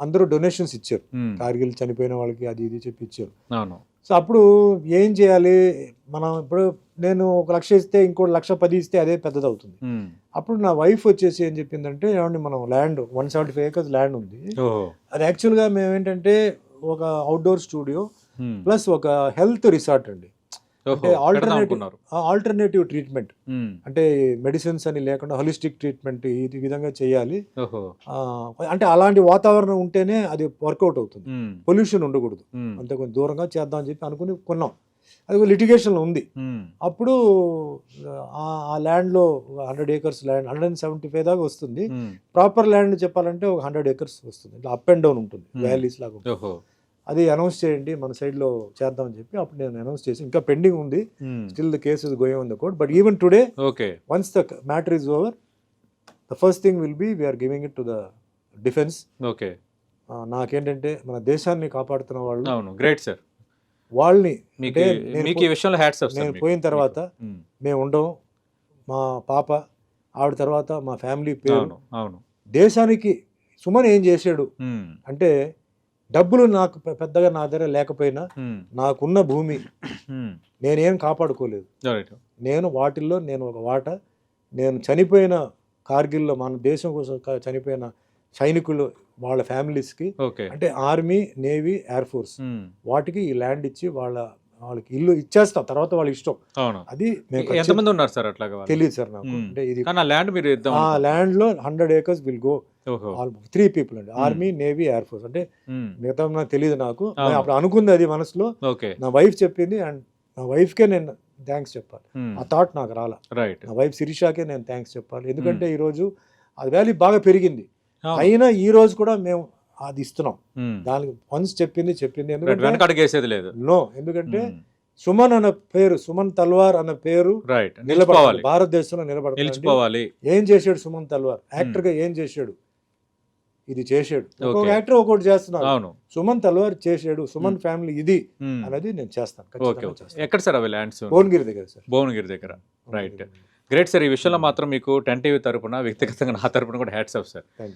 అందరూ డొనేషన్స్ ఇచ్చారు, ఉమ్, కార్గిల్ చనిపోయిన వాళ్ళకి అది ఇది చెప్పి ఇచ్చారు. అవును. సో అప్పుడు ఏం చేయాలి, మనం ఇప్పుడు నేను 1,00,000 ఇస్తే ఇంకోటి 1,10,000 ఇస్తే అదే పెద్దది అవుతుంది. ఉమ్, అప్పుడు నా వైఫ్ వచ్చేసి ఏం చెప్పిందంటే, ఏమండి మనం ల్యాండ్ 175 acres ల్యాండ్ ఉంది, ఓహో, అది యాక్చువల్గా మేము ఏంటంటే ఒక అవుట్డోర్ స్టూడియో ఉమ్, ప్లస్ ఒక హెల్త్ రిసార్ట్ అండి. ఓహో, అంటే పెడదాం అనుకున్నారు. ఆల్టర్నేటివ్ ట్రీట్మెంట్, ఉమ్, అంటే మెడిసిన్స్ అని లేకుండా హోలిస్టిక్ ట్రీట్మెంట్ ఈ విధంగా చేయాలి. ఓహో, అంటే అలాంటి వాతావరణం ఉంటేనే అది వర్కౌట్ అవుతుంది, ఉమ్, పొల్యూషన్ ఉండకూడదు, ఉమ్, అంతే కొంచెం దూరంగా చేద్దాం అని చెప్పి అనుకుని కొన్నాం. అది లిటిగేషన్లో ఉంది. ఉమ్, అప్పుడు ఆ ల్యాండ్లో 100 acres ల్యాండ్ 175 దాకా వస్తుంది. ఉమ్, ప్రాపర్ ల్యాండ్ చెప్పాలంటే ఒక 100 acres వస్తుంది, ఇట్లా అప్ అండ్ డౌన్ ఉంటుంది, వ్యాలీస్ లాగా ఉంటుంది. ఓహో, అది అనౌన్స్ చేయండి మన సైడ్లో చేద్దామని చెప్పి అప్పుడు నేను అనౌన్స్ చేసి, ఇంకా పెండింగ్ ఉంది, um, still the case is going on the court, but even today okay, once the matter is over, the first thing will be we're giving it to the defence. Okay, నాకేంటంటే మన దేశాన్ని కాపాడుతున్న వాళ్ళు, అవును, great sir. వాళ్ళని మీకు అంటే మీకు ఈ విషయంలో హ్యాట్స్ ఆఫ్ సార్. నేను మీకు. పోయిన తర్వాత ఉమ్, మేము ఉండం, మా పాప, ఆవిడ తర్వాత మా ఫ్యామిలీ పేరు, అవును, అవును, దేశానికి సుమన్ ఏం చేశాడు ఉమ్, అంటే, డబ్బులు నాకు పెద్దగా నా దగ్గర లేకపోయినా ఉమ్, నాకున్న భూమి ఉమ్, నేనేం కాపాడుకోలేదు. రైట్, నేను వాటిల్లో నేను ఒక వాట, నేను చనిపోయిన కార్గిల్లో మన దేశం కోసం చనిపోయిన సైనికులు వాళ్ళ ఫ్యామిలీస్కి, ఓకే, అంటే ఆర్మీ, నేవీ, ఎయిర్ ఫోర్స్, ఉమ్, వాటికి ఈ ల్యాండ్ ఇచ్చి వాళ్ళకి ఇల్లు ఇచ్చేస్తాం, తర్వాత వాళ్ళ ఇష్టం. అవును. అది మేము ఎంతమంది ఉన్నారు సార్ అట్లాగా వాళ్ళు? తెలియదు సార్ నాకు. ఉమ్. అంటే ఇది కానీ ఆ ల్యాండ్ మీరు ఇద్దాం ఆ అనుకుంటున్నారు. ల్యాండ్లో 100 acres విల్ గో ఓహో, 3 people అండి, ఆర్మీ, నేవీ, ఎయిర్ ఫోర్స్. అంటే ఉమ్, మిగతా నాకు తెలియదు, నాకు అవును. అప్పుడు అనుకుంది అది మనసులో, ఓకే, నా వైఫ్ చెప్పింది, అండ్ నా వైఫ్కే నేను థ్యాంక్స్ చెప్పాలి. ఉమ్, ఆ థాట్ నాకు రాలా, రైట్, నా వైఫ్ శిరీషాకే నేను థ్యాంక్స్ చెప్పాలి. ఎందుకంటే ఈరోజు అది వాల్యూ బాగా పెరిగింది, అవును, అయినా ఈ రోజు కూడా మేము అది ఇస్తున్నాం. ఉమ్, దానికి వన్స్ చెప్పింది రైట్, ఎందుకంటే వెనక అడిగేసేది లేదు. నో, ఎందుకంటే ఉమ్, సుమన్ అన్న పేరు, సుమన్ తల్వార్ అన్న పేరు రైట్, నిలబడాలి, నిలిచిపోవాలి, భారతదేశంలో నిలబడాలి. నిలిచిపోవాలి. ఏం చేశాడు సుమన్ తల్వార్, యాక్టర్గా ఏం చేశాడు, ఇది చేశాడు. ఒక్కొక్క యాక్టర్ ఒక్కొక్కటి చేస్తున్నారు, అవును, సుమన్ తల్వార్ చేశాడు, సుమన్ ఫ్యామిలీ ఇది ఉమ్, అనేది నేను చేస్తాను, ఓకే, ఖచ్చితంగా ఓకే. చేస్తాను. ఎక్కడ సార్ అవి ల్యాండ్స్? భువనగిరి దగ్గర సార్, భువనగిరి దగ్గర. Right, great sir. ఈ విషయంలో మాత్రం మీకు 10 TV తరపున, వ్యక్తిగతంగా నా తరపున కూడా hats off sir. Thank you.